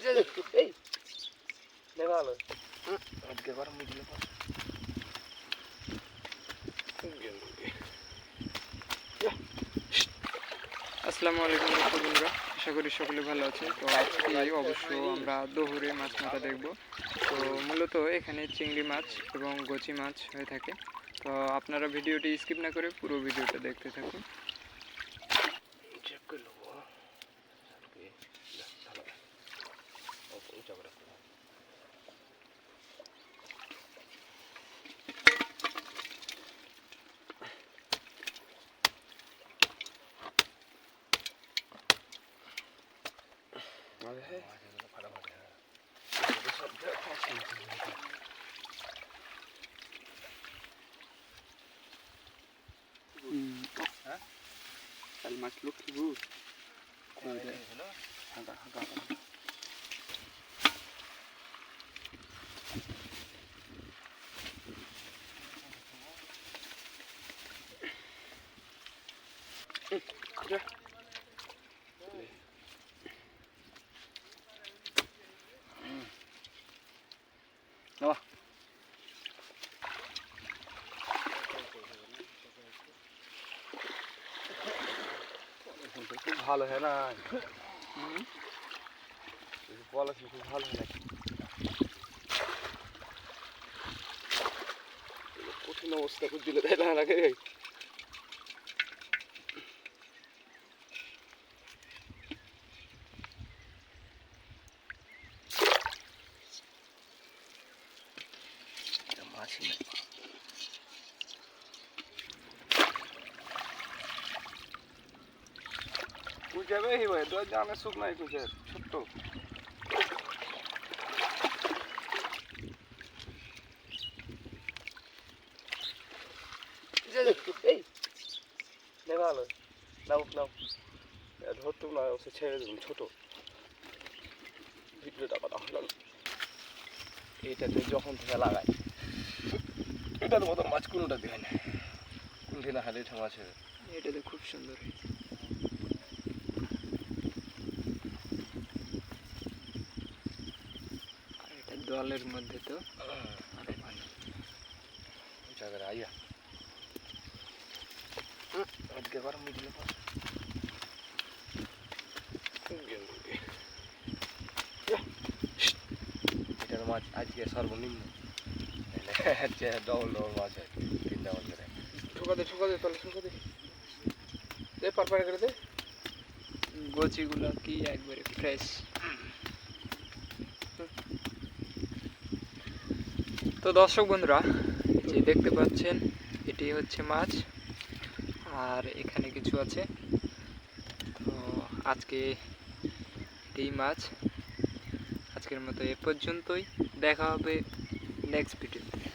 এই দেখা হলো আজকে গরম দিলে আসসালামু আলাইকুম দর্শক বন্ধুরা, আশা করি সকলে ভালো আছে। তো আজকে অবশ্য আমরা দোহরে মাছ মারা দেখব। তো মূলত এখানে চিংড়ি মাছ এবং গচি মাছ হয়ে থাকে। তো আপনারা ভিডিওটি স্কিপ না করে পুরো ভিডিওটা দেখতে থাকুন। মাছ লক্ষ্মী বুঝ হাঁকা হাঁকা খুব ভালো হয় না বলা খুব ভালো হয় নাকি কঠিন অবস্থা করে দিলে তাই না নাকি মাছি নাই কুচাবে হি ভাই দশ জানে সুখ নাই কুচে ছোট্ট এই দেখা হলো নাও নাও ধরতো না ওকে ছেড়ে দেবেন ছোট ভিডিওটা করা হলো এইটাতে যখন থেকে লাগায় এটার মতো মাছ কোনোটা দেয় না কোন দিন হালে মাছ এটাতে খুব সুন্দর এটা দলের মধ্যে তো আরো ভালো জায়গায় আইয়া আজকে গরম দিলে এটার মাছ আজকে সর্বনিম্ন ডবল ডবল মাছ হয় তিনটা মাছ করে ঠোকা দে তাহলে ঠোকা দে পার করে দে গচিগুলো কি একবারে ফ্রেশ। তো দর্শক বন্ধুরা, যে দেখতে পাচ্ছেন এটি হচ্ছে মাছ, আর এখানে কিছু আছে। তো আজকে এই মাছ আজকের মতো এ পর্যন্তই, দেখা হবে নেক্সট ভিডিওতে।